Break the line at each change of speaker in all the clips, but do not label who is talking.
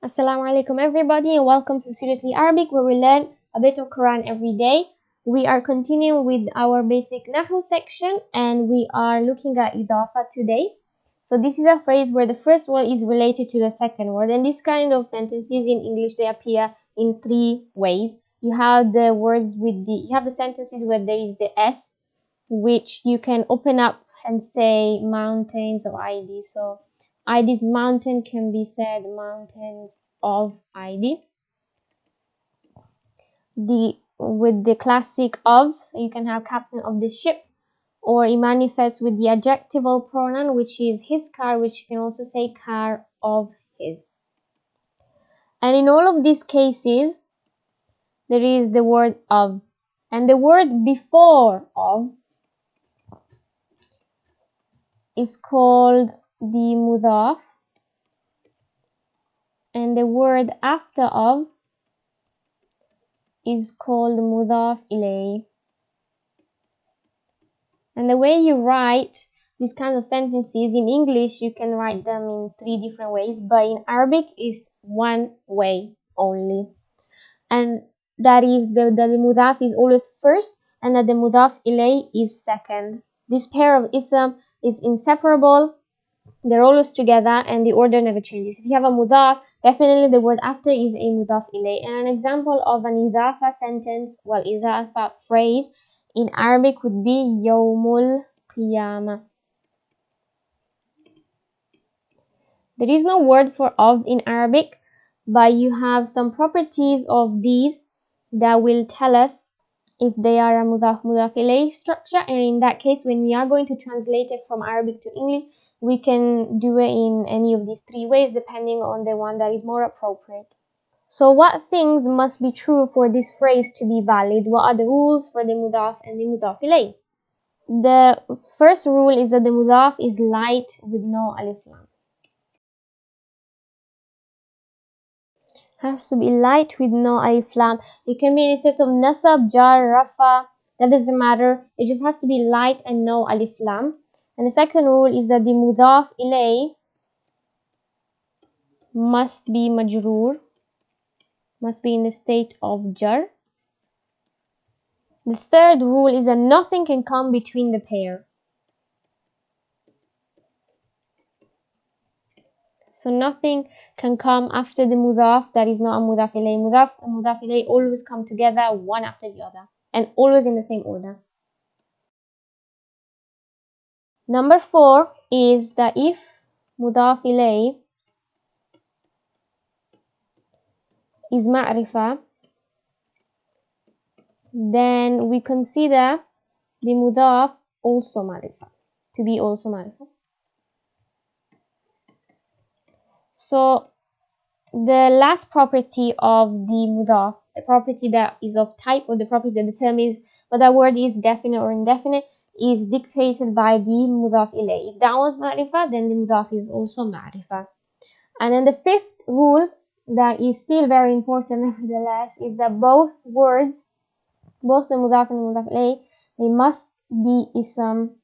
Assalamu alaikum everybody and welcome to Seriously Arabic where we learn a bit of Quran every day. We are continuing with our basic Nahu section and we are looking at Idhafa today. So this is a phrase where the first word is related to the second word, and this kind of sentences in English they appear in three ways. You have the sentences where there is the S, which you can open up and say mountains or ID. So ID's mountain can be said mountains of ID. With the classic of, so you can have captain of the ship, or it manifests with the adjectival pronoun, which is his car, which you can also say car of his. And in all of these cases, there is the word of, and the word before of is called the mudaf, and the word after of is called mudaf ilay. And the way you write these kind of sentences in English, you can write them in three different ways, but in Arabic is one way only. And that is the mudaf is always first and that the mudaf ilay is second. This pair of ism is inseparable. They're always together and the order never changes. If you have a mudaf, definitely the word after is a mudaf ilay. And an example of an idhafa sentence, idhafa phrase in Arabic would be yawmul qiyamah. There is no word for of in Arabic, but you have some properties of these that will tell us if they are a mudaf ilay structure, and in that case when we are going to translate it from Arabic to English, we can do it in any of these three ways depending on the one that is more appropriate. So what things must be true for this phrase to be valid? What are the rules for the mudaf and the mudaf ilay? The first rule is that the mudaf is light with no alif lam. Has to be light with no alif lam. It can be any sort of nasab, jar, rafa, that doesn't matter. It just has to be light and no alif lam. And the second rule is that the mudaf ilay must be majroor, must be in the state of jar. The third rule is that nothing can come between the pair. So nothing can come after the mudaf that is not a mudaf ilay. Mudaf and mudaf ilay always come together one after the other and always in the same order. Number 4 is that if mudaf ilay is ma'rifa, then we consider the mudaf also ma'rifa, to be also ma'rifa. So the last property of the mudaf, the property that is of type or the property that determines whether a word is definite or indefinite, is dictated by the mudaf ilay. If that was ma'rifa, then the mudaf is also ma'rifa. And then the fifth rule that is still very important nevertheless is that both words, both the mudaf and the mudaf ilay, they must be ism.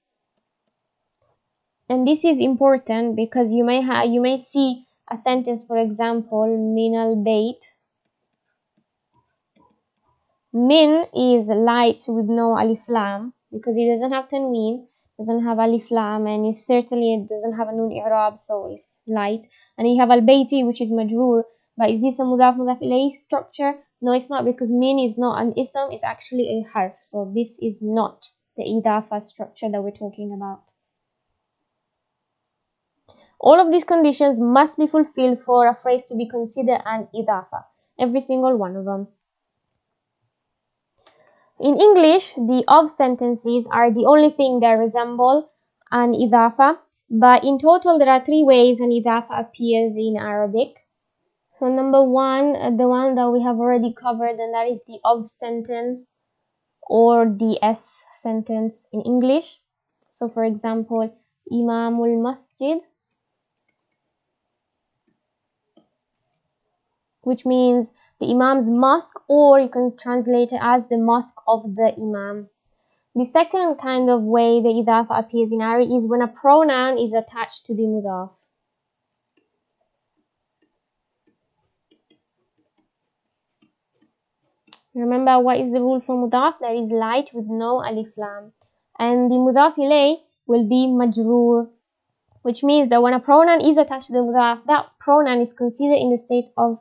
And this is important because you may see a sentence, for example, min al bayt. Min is light with no alif lam because it doesn't have tanween, doesn't have alif lam, and it doesn't have a nun i'rab, so it's light. And you have al bayti, which is majroor. But is this a mudaf ilay structure? No, it's not, because min is not an ism, it's actually a harf. So this is not the idhafa structure that we're talking about. All of these conditions must be fulfilled for a phrase to be considered an idhafa. Every single one of them. In English, the of sentences are the only thing that resemble an idhafa, but in total there are 3 ways an idhafa appears in Arabic. So number 1, the one that we have already covered, and that is the of sentence or the s sentence in English. So for example, Imamul Masjid, which means the Imam's mosque, or you can translate it as the mosque of the Imam. The second kind of way the idhafa appears in Arabic is when a pronoun is attached to the mudaf. Remember what is the rule for mudaf? That is light with no alif lam. And the mudaf ilay will be majroor, which means that when a pronoun is attached to the mudaf, that pronoun is considered in the state of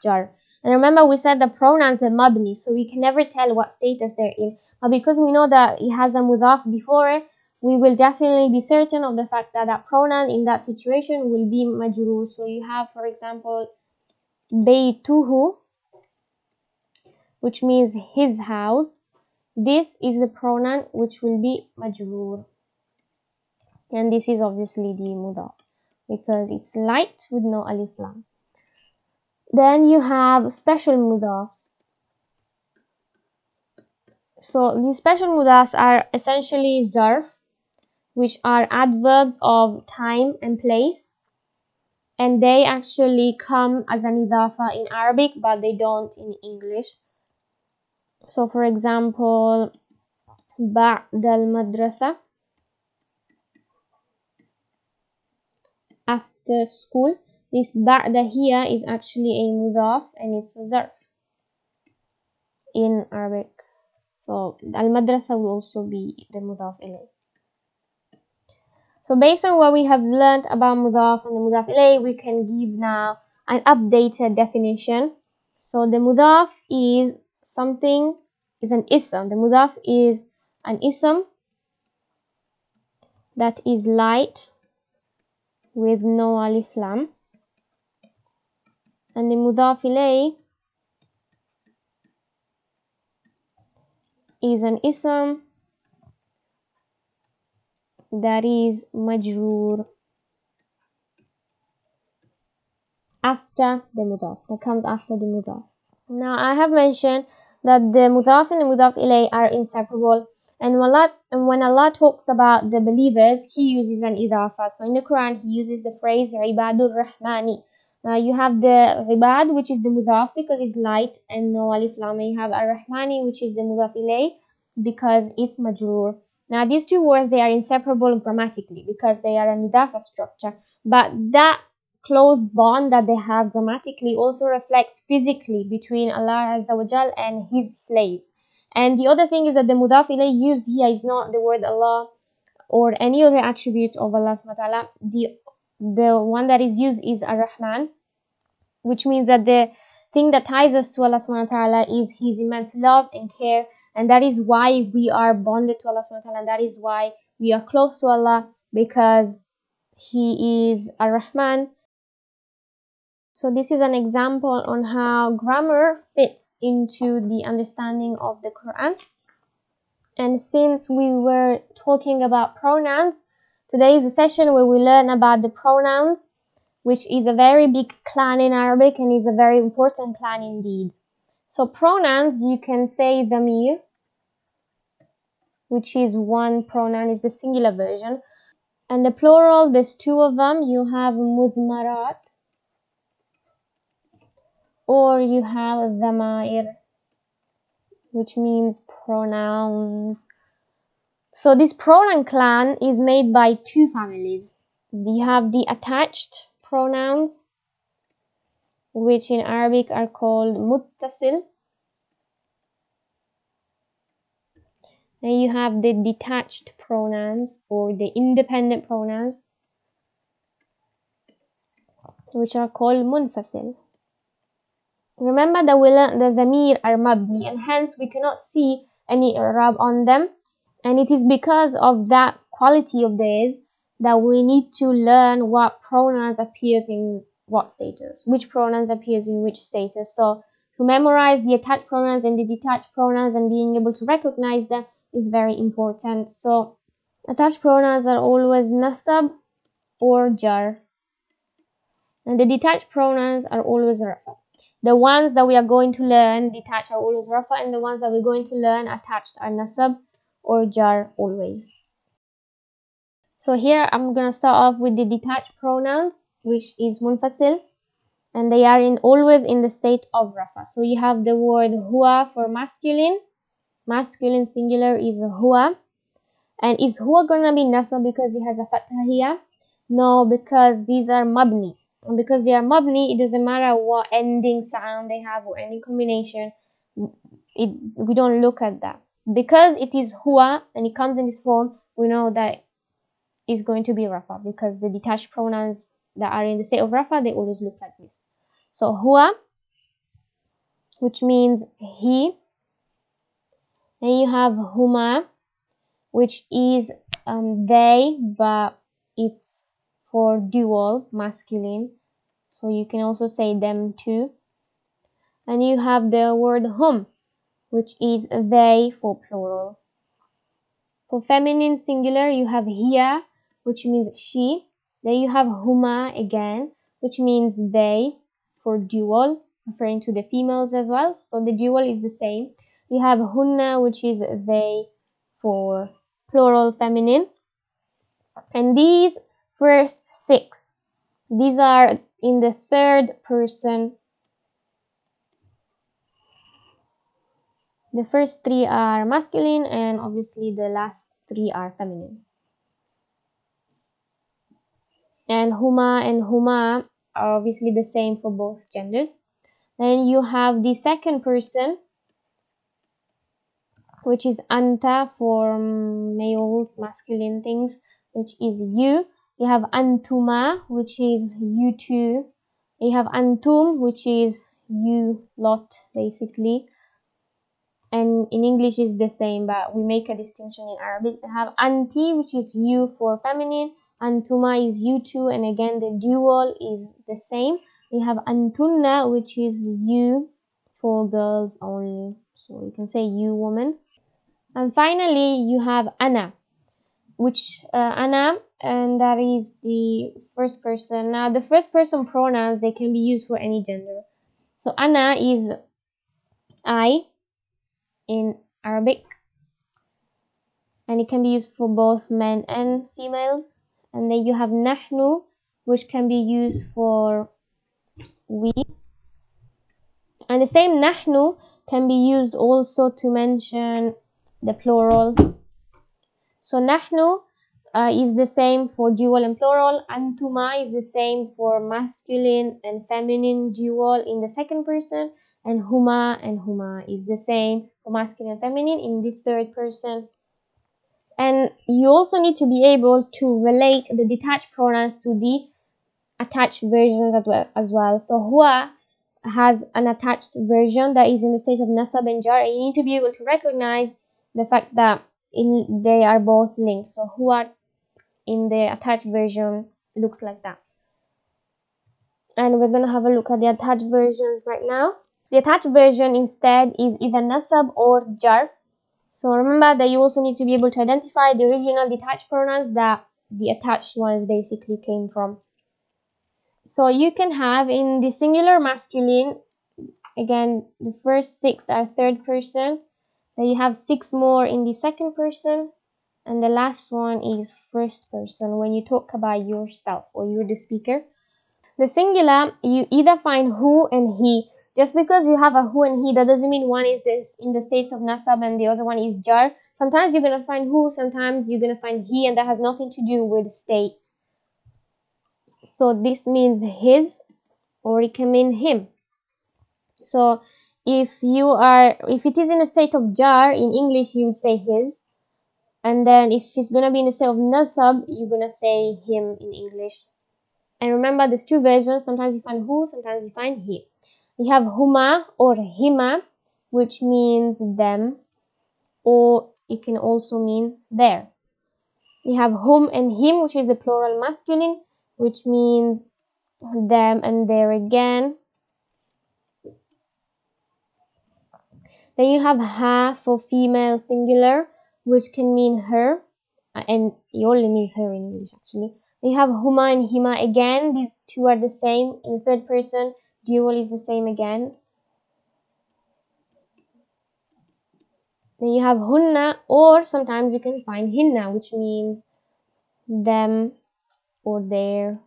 jar. And remember we said the pronouns are mabni, so we can never tell what status they're in. But because we know that it has a mudaf before it, we will definitely be certain of the fact that that pronoun in that situation will be majroor. So you have, for example, baytuhu, which means his house. This is the pronoun which will be majroor. And this is obviously the mudaf because it's light with no alif lam. Then you have special mudafs. So these special mudafs are essentially zarf, which are adverbs of time and place, and they actually come as an idafa in Arabic, but they don't in English. So for example, ba'd al-madrasa, after school. This ba'da here is actually a mudaf and it's a zarf in Arabic. So al-madrasa will also be the mudaf ilay. So based on what we have learned about mudaf and the mudaf ilay, we can give now an updated definition. So the mudaf is something, is an ism. The mudaf is an ism that is light with no alif lam. And the mudaf ilay is an ism that is majroor after the mudaf, that comes after the mudaf. Now I have mentioned that the mudaf and the mudaf ilay are inseparable, and when Allah talks about the believers, He uses an idafa. So in the Quran He uses the phrase ibadur rahmani. Now you have the ibad, which is the mudaf because it's light and no alif lam. You have ar-rahmani, which is the mudaf ilay because it's majroor. Now these two words, they are inseparable grammatically because they are an idafa structure, but that close bond that they have grammatically also reflects physically between Allah Azza wa Jal and His slaves. And the other thing is that the mudaf ilay used here is not the word Allah or any other attribute of Allah subhanahu wa ta'ala. The one that is used is ar-Rahman, which means that the thing that ties us to Allah subhanahu wa ta'ala is His immense love and care, and that is why we are bonded to Allah subhanahu wa ta'ala, and that is why we are close to Allah, because He is ar-Rahman. So this is an example on how grammar fits into the understanding of the Quran. And since we were talking about pronouns, today is a session where we learn about the pronouns, which is a very big clan in Arabic and is a very important clan indeed. So pronouns, you can say dhamir, which is one pronoun, is the singular version. And the plural, there's two of them. You have mudmarat, or you have dhamair, which means pronouns. So this pronoun clan is made by two families. You have the attached pronouns, which in Arabic are called muttasil, and you have the detached pronouns or the independent pronouns, which are called munfasil. Remember that we learned that the dhamir are mabni, and hence we cannot see any i'rab on them. And it is because of that quality of theirs that we need to learn what pronouns appears in what status, which pronouns appears in which status. So to memorize the attached pronouns and the detached pronouns and being able to recognize them is very important. So attached pronouns are always nasab or jar, and the detached pronouns are always rafa. The ones that we are going to learn detached are always rafa, and the ones that we're going to learn attached are nasab or jar always. So here I'm gonna start off with the detached pronouns, which is munfasil, and they are always in the state of rafa. So you have the word huwa for masculine. Masculine singular is huwa. And is huwa gonna be nasab because it has a fatha here? No, because these are mabni. And because they are mabni, it doesn't matter what ending sound they have or any combination. we don't look at that. Because it is huwa and it comes in this form, we know that it's going to be rafa, because the detached pronouns that are in the state of rafa, they always look like this. So huwa, which means he. Then you have huma, which is they, but it's for dual, masculine. So you can also say them too. And you have the word hum, which is they for plural. For feminine singular, you have hiya, which means she. Then you have huma again, which means they for dual, referring to the females as well. So the dual is the same. You have hunna, which is they for plural feminine. And these first 6, these are in the third person. The first 3 are masculine, and obviously the last 3 are feminine. And huma are obviously the same for both genders. Then you have the second person, which is anta for males, masculine things, which is you. You have antuma, which is you two. You have antum, which is you lot, basically. And in English is the same, but we make a distinction in Arabic. We have anti, which is you for feminine. Antuma is you two, and again the dual is the same. We have antunna, which is you for girls only. So you can say you woman. And finally, you have ana, which ana, and that is the first person. Now, the first person pronouns, they can be used for any gender. So ana is I in Arabic, and it can be used for both men and females. And then you have nahnu, which can be used for we. And the same nahnu can be used also to mention the plural. So nahnu is the same for dual and plural. Antuma is the same for masculine and feminine dual in the second person. And huma is the same for masculine and feminine in the third person. And you also need to be able to relate the detached pronouns to the attached versions as well. So huwa has an attached version that is in the state of nasab and jar, and you need to be able to recognize the fact that they are both linked. So huwa in the attached version looks like that. And we're going to have a look at the attached versions right now. The attached version instead is either nasab or jar. So remember that you also need to be able to identify the original detached pronouns that the attached ones basically came from. So you can have in the singular masculine, again, the first 6 are third person. Then you have 6 more in the second person. And the last one is first person when you talk about yourself or you're the speaker. The singular, you either find who and he. Just because you have a who and he, that doesn't mean one is this in the states of nasab and the other one is jar. Sometimes you're going to find who, sometimes you're going to find he, and that has nothing to do with state. So this means his, or it can mean him. So if it is in a state of jar in English, you would say his. And then if it's going to be in the state of nasab, you're going to say him in English. And remember, there's 2 versions. Sometimes you find who, sometimes you find he. You have huma or hima, which means them, or it can also mean their. You have hum and him, which is the plural masculine, which means them and their again. Then you have ha for female singular, which can mean her, and it only means her in English actually. Then you have huma and hima again. These 2 are the same in the third person. Dual is the same again. Then you have hunna, or sometimes you can find hinna, which means them or their,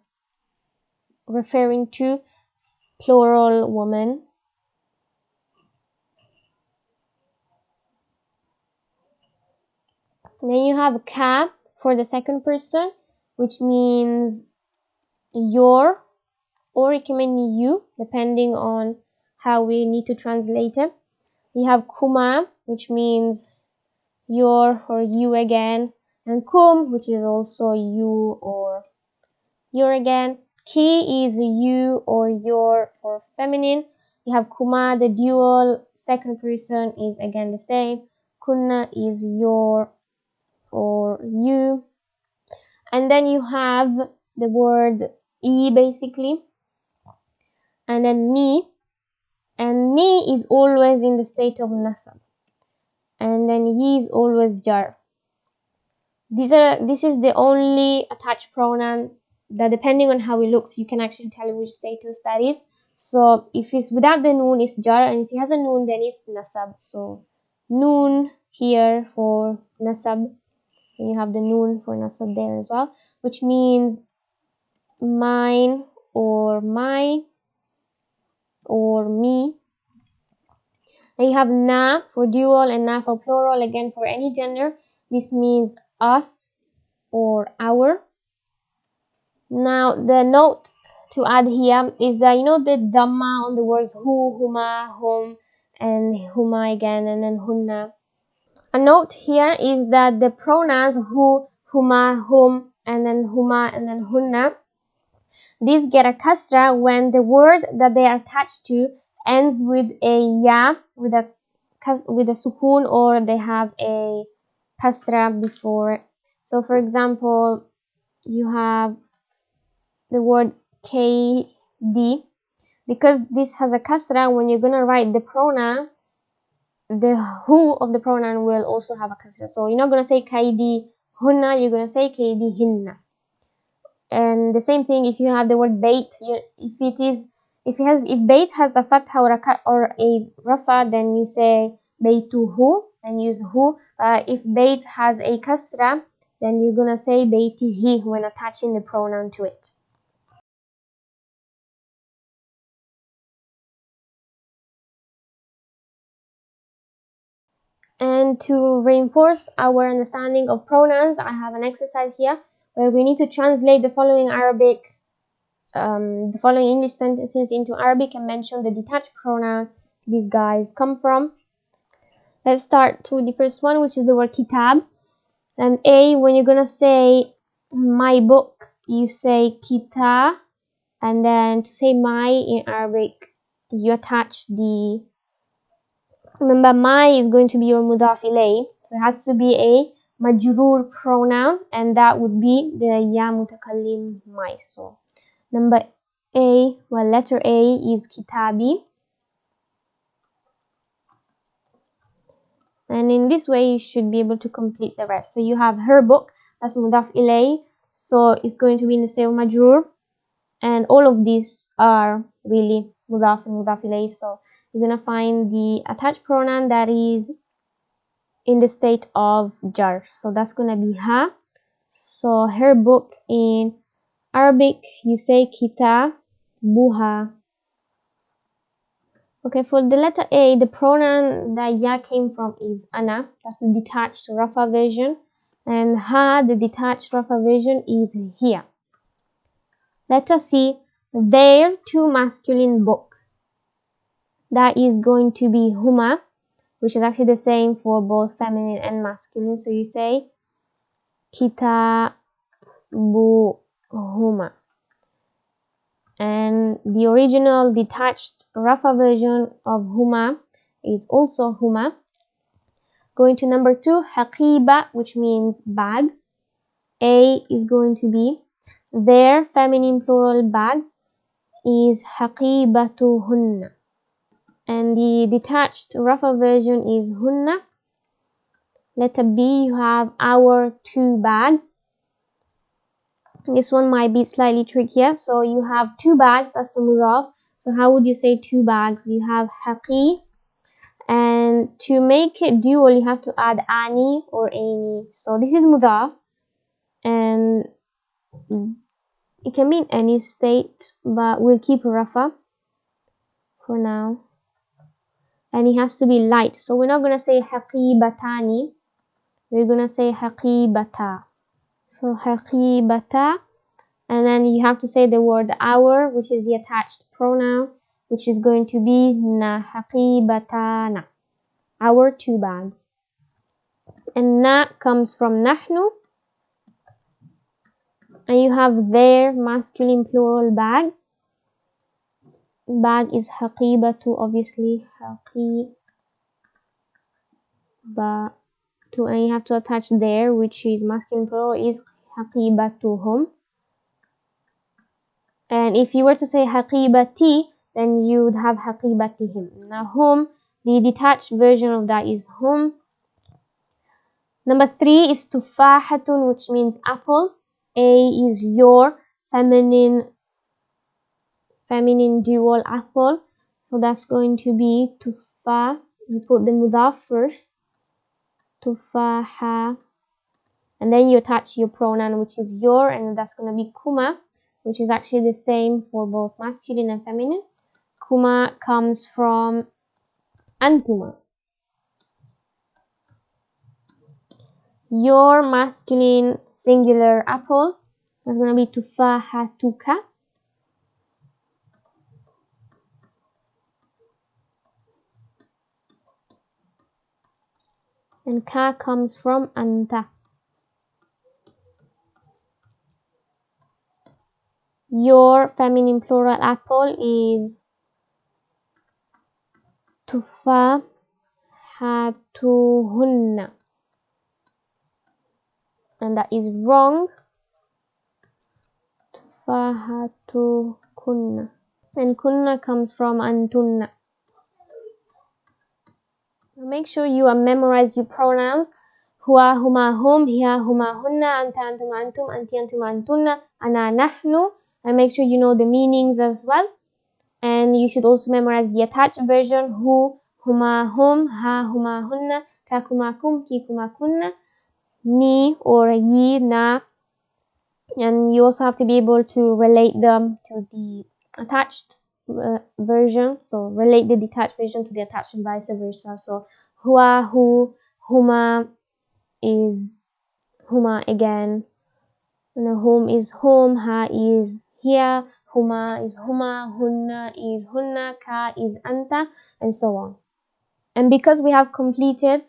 referring to plural woman. Then you have ka for the second person, which means your, or it can mean you, depending on how we need to translate it. You have kuma, which means your or you again, and kum, which is also you or your again. Ki is you or your for feminine. You have kuma, the dual, second person is again the same. Kunna is your or you. And then you have the word e basically. And then ni. And ni is always in the state of nasab. And then ye is always jar. This is the only attached pronoun that, depending on how it looks, you can actually tell which status that is. So if it's without the noon, it's jar, and if it has a noon, then it's nasab. So noon here for nasab, and you have the noon for nasab there as well, which means mine or my or me. And you have na for dual and na for plural, again for any gender. This means us or our. Now the note to add here is that, you know, the dhamma on the words hu, huma, hum, and huma again, and then hunna. A note here is that the pronouns hu, huma, hum, and then huma, and then hunna, these get a kasra when the word that they are attached to ends with a ya, with a sukun, or they have a kasra before it. So for example, you have the word kd. Because this has a kasra, when you're gonna write the pronoun, the hu of the pronoun will also have a kasra. So you're not gonna say kaidi hunna, you're gonna say kaidi hinna. And the same thing if you have the word bait. If bait has a fatha or a rafa, then you say baituhu and use hu. If bait has a kasra, then you're gonna say baitihi when attaching the pronoun to it. And to reinforce our understanding of pronouns, I have an exercise here where we need to translate the following English sentences into Arabic and mention the detached pronoun these guys come from. Let's start with the first one, which is the word kitab. And when you're gonna say my book, you say kita, and then to say my in Arabic, you attach the, remember, my is going to be your mudaf ilay, so it has to be a majrur pronoun, and that would be the ya mutakallim my. So letter A is kitabi, and in this way you should be able to complete the rest. So you have her book, that's mudaf ilay, so it's going to be in the same majrur, and all of these are really mudaf and mudaf ilay. So you're gonna find the attached pronoun that is in the state of jar, so that's gonna be ha. So her book in Arabic, you say kitabuha. Okay, for the letter A, the pronoun that ya came from is ana, that's the detached rafa version, and ha, the detached rafa version, is here. Letter C, their two masculine book, that is going to be huma, which is actually the same for both feminine and masculine. So you say kitabuhuma. And the original detached rafa version of huma is also huma. Going to number 2, haqiba, which means bag. A is going to be their feminine plural bag is haqibatuhunna. And the detached rafa version is hunna. Letter B, you have our two bags. This one might be slightly trickier. So you have two bags, that's the mudaf. So how would you say two bags? You have haqi, and to make it dual, you have to add ani or ani. So this is mudaf, and it can be in any state, but we'll keep rafa for now. And it has to be light. So we're not gonna say haqibatani. We're gonna say haqibata. So haqibata. And then you have to say the word our, which is the attached pronoun, which is going to be na haqibatana. our 2 bags. And na comes from nahnu, and you have their masculine plural bag. Bag is haqibatu, obviously haqibatu, and you have to attach there, which is masculine plural, is haqibatuhum. And if you were to say haqibati, then you would have haqibatihim. Now hum, the detached version of that is hum. Number 3 is tufahatun, which means apple. A is your feminine dual apple. So that's going to be tufa. You put the mudaf first. Tufaha. And then you attach your pronoun, which is your, and that's going to be kuma, which is actually the same for both masculine and feminine. Kuma comes from antuma. Your masculine singular apple is going to be tufahatuka. And ka comes from anta. Your feminine plural apple is tufahatuhunna. And that is wrong. Tufahatukunna. And kunna comes from antunna. Make sure you memorize your pronouns. Huwa, huma, hum, hiya, huma, hunna, anta, antum, antum, anti, antum, antunna, ana, nahnu. And make sure you know the meanings as well. And you should also memorize the attached version. Hu, huma, hum, ha, huma, hunna, ka, kuma, kum, ki, kuma, kunna, ni, or yi, na. And you also have to be able to relate them to the attached version. So relate the detached version to the attached and vice versa. So huwa, hu, huma is huma again. And hum is hum, ha is here, huma is huma, hunna is hunna, ka is anta, and so on. And because we have completed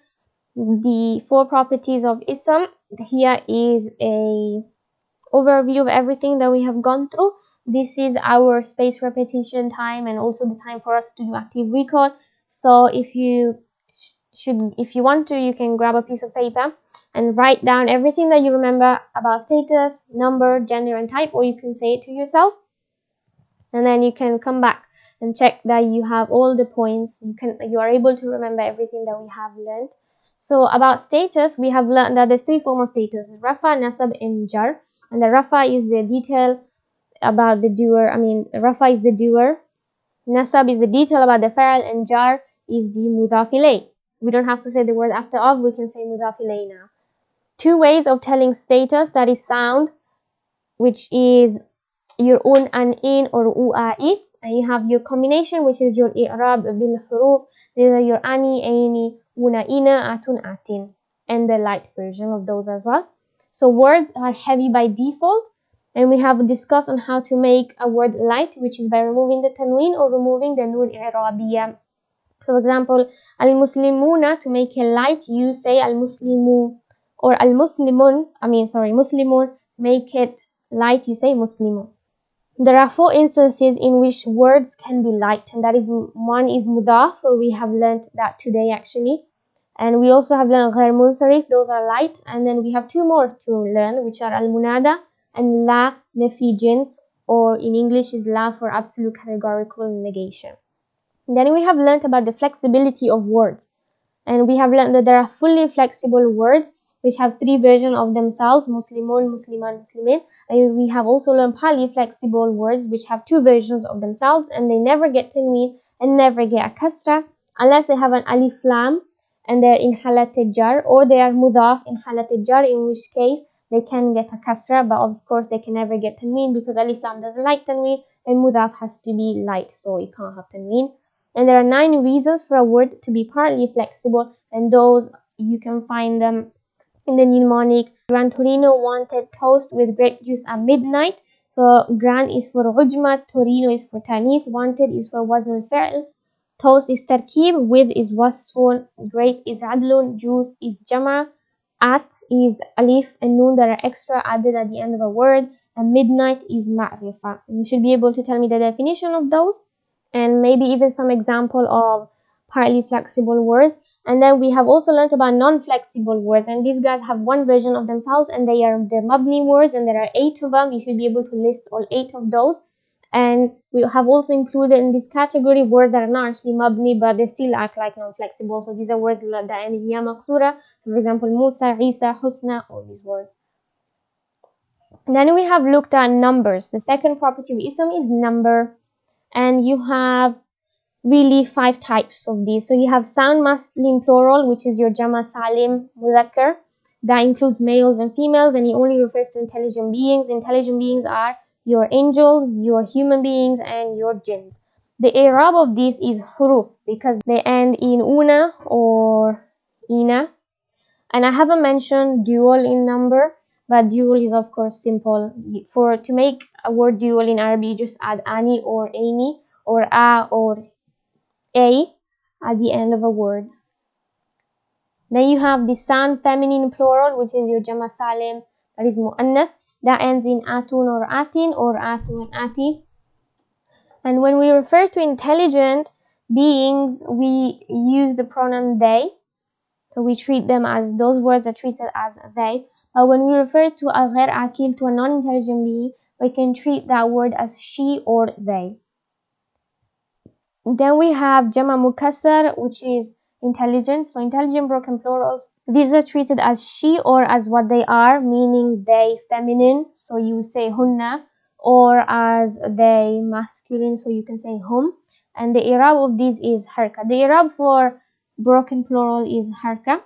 the 4 properties of ism, here is a overview of everything that we have gone through. This is our space repetition time and also the time for us to do active recall. So if you want to, you can grab a piece of paper and write down everything that you remember about status, number, gender, and type, or you can say it to yourself. And then you can come back and check that you have all the points. You are able to remember everything that we have learned. So about status, we have learned that there's 3 forms of status: rafa, nasab, and jar. And the rafa is the detail about the doer. Rafa is the doer. Nasab is the detail about the fa'il, and jar is the mudaf ilayh. We don't have to say the word after of, we can say mudaf ilayh now. 2 ways of telling status, that is sound, which is your un and in or uai, and you have your combination, which is your i'rab bil huruf. These are your ani, aini, una, ina, atun, atin, and the light version of those as well. So words are heavy by default, and we have discussed on how to make a word light, which is by removing the tanween or removing the nun i'rabiyya. So for example, al-muslimuna, to make it light, you say al-muslimu, or al-muslimun, muslimun, make it light, you say muslimun. There are 4 instances in which words can be light, and that is, one is mudaf, so we have learned that today actually. And we also have learned ghair munsarif, those are light. And then we have 2 more to learn, which are al-munada and la nafi jins, or in English is la for absolute categorical negation. And then we have learned about the flexibility of words. And we have learned that there are fully flexible words which have 3 versions of themselves: muslimun, musliman, muslimin. And we have also learned partly flexible words which have 2 versions of themselves, and they never get tanween and never get a kasra unless they have an alif lam and they're in halat jar, or they are mudaf in halat jar, in which case they can get a kasra, but of course they can never get tanween because alif lam doesn't like tanween and mudaf has to be light, so you can't have tanween. And there are 9 reasons for a word to be partly flexible, and those you can find them in the mnemonic. Gran Torino wanted toast with grape juice at midnight. So gran is for ujma, Torino is for tanith, wanted is for wazn al-fi'l, toast is tarkib, with is wasfun, grape is adlun, juice is jama, at is alif and noon that are extra added at the end of a word, and midnight is ma'rifa. You should be able to tell me the definition of those and maybe even some example of partly flexible words. And then we have also learned about non-flexible words, and these guys have one version of themselves, and they are the mabni words, and there are 8 of them. You should be able to list all 8 of those. And we have also included in this category words that are not actually mabni, but they still act like non-flexible. So these are words that end in ya maqsura. So for example, Musa, Isa, Husna, all these words. And then we have looked at numbers. The second property of ism is number, and you have really 5 types of these. So you have sound masculine plural, which is your jama salim mudhakkar. That includes males and females, and it only refers to intelligent beings. Intelligent beings are your angels, your human beings, and your jinns. The i'rab of this is huruf because they end in una or ina. And I haven't mentioned dual in number, but dual is of course simple. To make a word dual in Arabic, you just add ani or any or a or a at the end of a word. Then you have the sound feminine plural, which is your jama salim, that is mu'annath, that ends in atun or atin or atun ati. And when we refer to intelligent beings, we use the pronoun they. So we treat them as, those words are treated as they. But when we refer to a ghair akil, to a non-intelligent being, we can treat that word as she or they. Then we have jama mukassar, which is intelligent. So intelligent broken plurals, these are treated as she or as what they are, meaning they feminine, so you say hunna, or as they masculine, so you can say hum. And the i'rab of these is harka. The i'rab for broken plural is harka.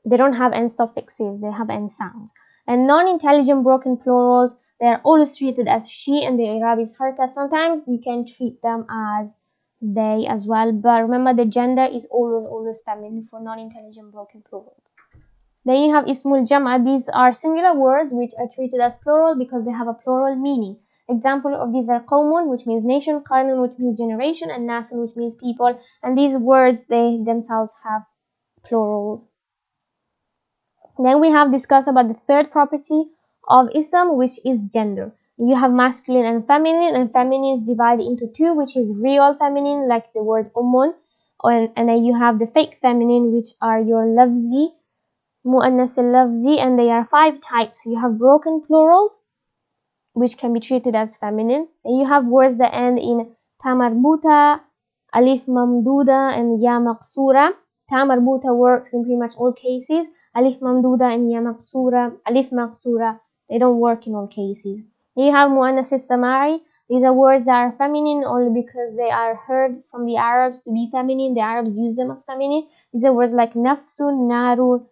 They don't have end suffixes, they have end sounds. And non-intelligent broken plurals, they are always treated as she, and the i'rab is harka. Sometimes you can treat them as they as well, but remember the gender is always feminine for non-intelligent broken plurals. Then you have ismul jama. These are singular words which are treated as plural because they have a plural meaning. Example of these are qawmun, which means nation, qarnun, which means generation, and nasun, which means people. And these words, they themselves have plurals. Then we have discussed about the third property of ism, which is gender. You have masculine and feminine is divided into 2, which is real feminine, like the word ummun, and then you have the fake feminine, which are your lafzi, mu'annas al-lafzi, and they are 5 types. You have broken plurals, which can be treated as feminine, and you have words that end in ta marbuta, alif mamduda, and ya maqsura. Ta marbuta works in pretty much all cases. Alif mamduda and ya maqsura, alif maqsura, they don't work in all cases. You have mu'annas al-samari. These are words that are feminine only because they are heard from the Arabs to be feminine. The Arabs use them as feminine. These are words like nafsun, narun,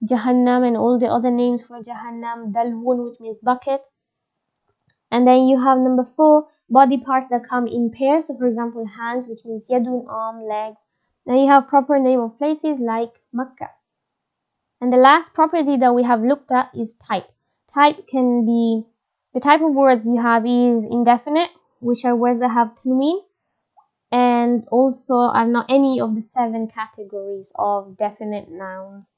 jahannam, and all the other names for jahannam, dalwun, which means bucket. And then you have number 4, body parts that come in pairs. So for example, hands, which means yadun, arm, legs. Then you have proper name of places like Makkah. And the last property that we have looked at is type. Type can be, the type of words you have is indefinite, which are words that have tanween, and also are not any of the 7 categories of definite nouns.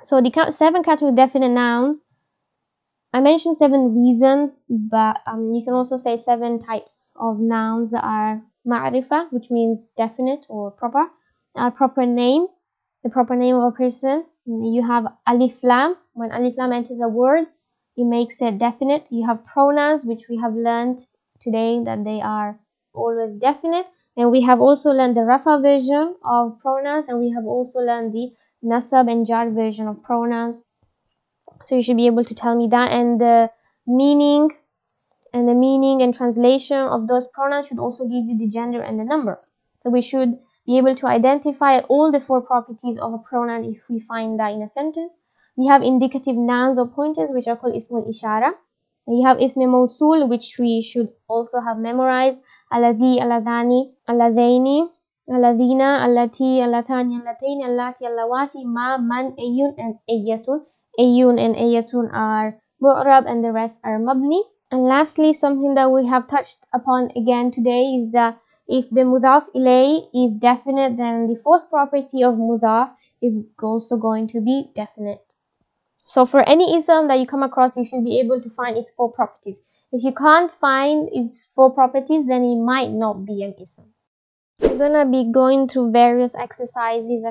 So the 7 categories of definite nouns, I mentioned 7 reasons, but you can also say 7 types of nouns that are ma'rifa, which means definite or proper. Proper name, the proper name of a person. You have alif lam. When alif lam enters a word, it makes it definite. You have pronouns, which we have learned today that they are always definite. And we have also learned the rafa version of pronouns, and we have also learned the nasab and jar version of pronouns. So you should be able to tell me that, and the meaning and translation of those pronouns should also give you the gender and the number. So we should be able to identify all the 4 properties of a pronoun if we find that in a sentence. You have indicative nouns or pointers, which are called ismul ishara. And you have ism mawsul, which we should also have memorized. Alladhi, alladhani, alladhaini, alladhina, allati, allatani, allataini, allati, allawati, ma, man, ayun, and ayyatun. Ayun and ayatun are mu'rab, and the rest are mabni. And lastly, something that we have touched upon again today is the if the mudaf ilay is definite, then the fourth property of mudaf is also going to be definite. So for any ism that you come across, you should be able to find its four properties. If you can't find its four properties, then it might not be an ism. We're gonna be going through various exercises,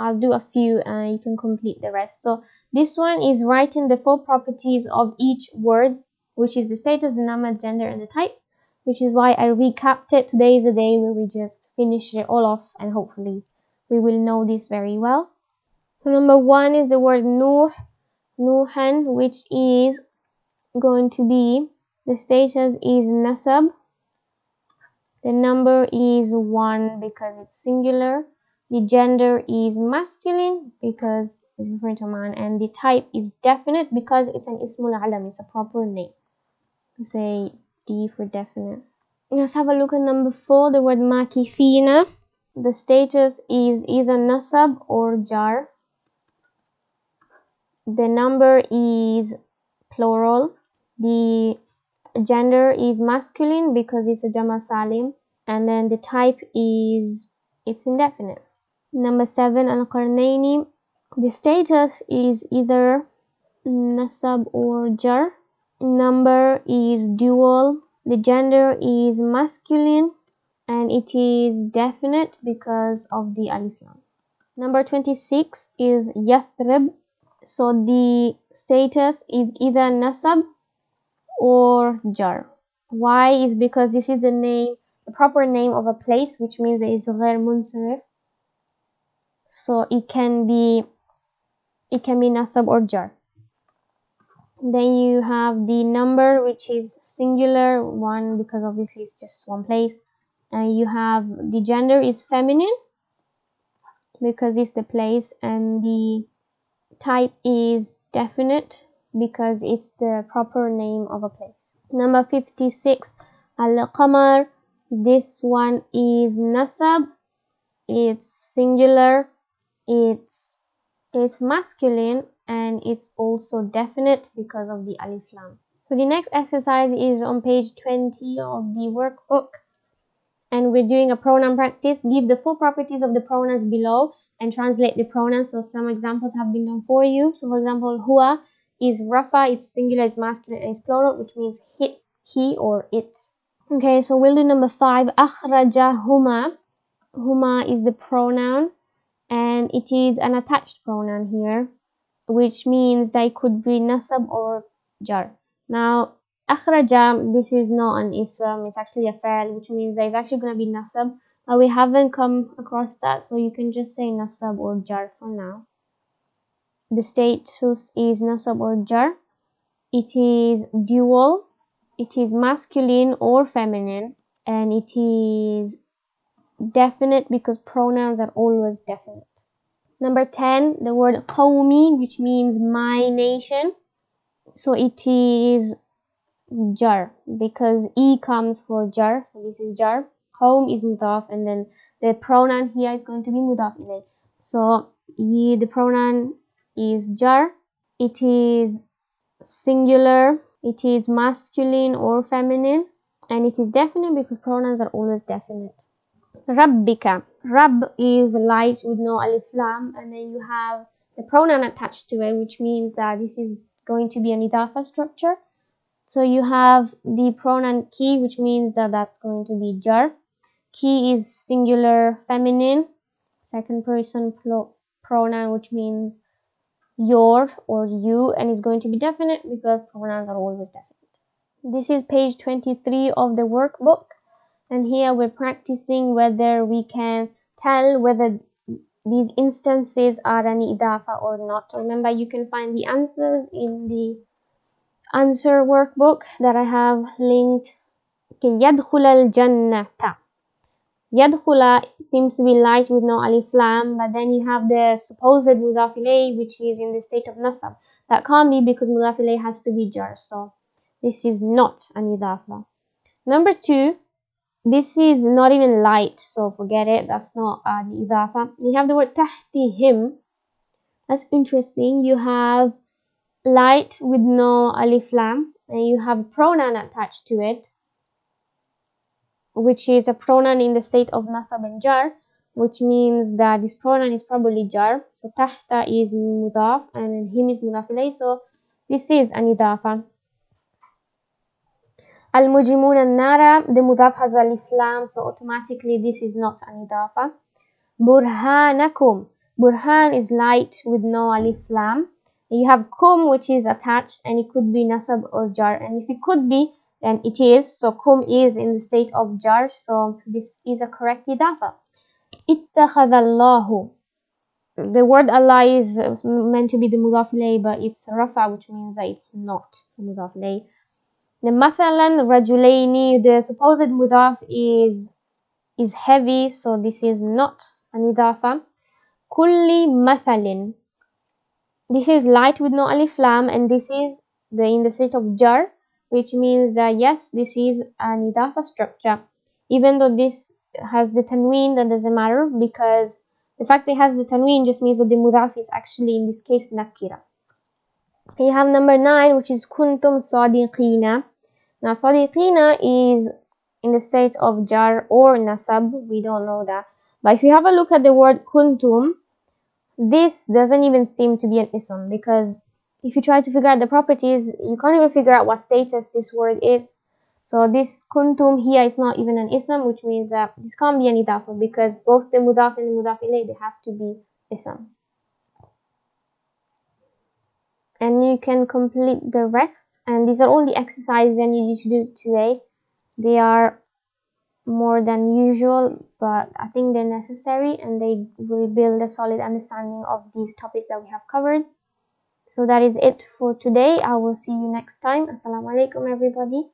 I'll do a few and you can complete the rest. So this one is writing the four properties of each word, which is the status, the number, gender, and the type, which is why I recapped it. Today is a day where we just finish it all off and hopefully we will know this very well. So number one is the word nuh, nuhan, which is going to be, the status is nasab, the number is 1 because it's singular, the gender is masculine because it's referring to a man, and the type is definite because it's an ismul alam, it's a proper name. Say D for definite. Let's have a look at number 4, the word makithina. The status is either nasab or jar. The number is plural. The gender is masculine because it's a jama salim, and then the type is, it's indefinite. Number 7, al-qarnaini. The status is either nasab or jar. Number is dual. The gender is masculine and it is definite because of the alif lam. Number 26 is yathrib. So the status is either nasab or jar. Why? Is because this is the name, the proper name of a place, which means it is ghair munsarif. So it can be nasab or jar. Then you have the number, which is singular, 1 because obviously it's just one place. And you have the gender is feminine because it's the place, and the type is definite because it's the proper name of a place. Number 56, al-qamar. This one is nasab, it's singular, it's masculine, and it's also definite because of the alif lam. So the next exercise is on page 20 of the workbook, and we're doing a pronoun practice. Give the full properties of the pronouns below and translate the pronouns. So some examples have been done for you. So for example, huwa is rafa, it's singular, it's masculine, and it's plural, which means he or it. Okay, so we'll do number 5, akhrajahuma. Huma is the pronoun, and it is an attached pronoun here, which means that it could be nasab or jar. Now, akhraja, this is not an ism, it's actually a fa'al, which means that it's actually going to be nasab. But we haven't come across that, so you can just say nasab or jar for now. The status is nasab or jar. It is dual, it is masculine or feminine, and it is definite because pronouns are always definite. Number 10, the word qawmi, which means my nation. So it is jar because e comes for jar, so this is jar. Qawm is mudaf, and then the pronoun here is going to be mudaf ilay. So the pronoun is jar. It is singular, it is masculine or feminine, and it is definite because pronouns are always definite. Rabbika. Rab is light with no alif lam, and then you have the pronoun attached to it, which means that this is going to be an Idhafa structure. So you have the pronoun ki, which means that that's going to be jar. Ki is singular, feminine, second person pronoun, which means your or you, and it's going to be definite because pronouns are always definite. This is page 23 of the workbook. And here we're practicing whether we can tell whether these instances are an idafa or not. Remember, you can find the answers in the answer workbook that I have linked. Okay, yadkhula al-jannata. Yadkhula seems to be light with no alif lam, but then you have the supposed mudaf ilay, which is in the state of nasab. That can't be because mudaf ilay has to be jar, so this is not an idafa. Number 2, this is not even light, so forget it. That's not the idafa. You have the word tahtihim. That's interesting. You have light with no alif lam, and you have a pronoun attached to it, which is a pronoun in the state of nasab and jar, which means that this pronoun is probably jar. So tahta is mudaf and him is mudaf ilayh, so this is an idafa. Al-mujrimun an-nara, the mudaf has alif lam, so automatically this is not an idafa. Burhanakum, burhan is light with no alif lam. You have kum, which is attached, and it could be nasab or jar, and if it could be, then it is. So kum is in the state of jar, so this is a correct idafa. Ittakhadallahu, the word Allah is meant to be the mudaf ilayh, but it's rafa, which means that it's not the mudaf ilayh. The mathalan rajulaini, the supposed mudaf is heavy, so this is not an idafa. Kulli mathalin, this is light with no alif lam, and this is in the state of jar, which means that yes, this is an idafa structure. Even though this has the tanween, that doesn't matter, because the fact that it has the tanween just means that the mudaf is actually in this case nakira. You have number 9, which is kuntum sadiqina. Now sadiqina is in the state of jar or nasab, we don't know that. But if you have a look at the word kuntum, this doesn't even seem to be an ism, because if you try to figure out the properties, you can't even figure out what status this word is. So this kuntum here is not even an ism, which means that this can't be an idafa, because both the mudaf and the mudaf ilayh, they have to be ism. And you can complete the rest, and these are all the exercises that you need to do today. They are more than usual, but I think they're necessary, and they will build a solid understanding of these topics that we have covered. So that is it for today. I will see you next time. Assalamu alaikum everybody.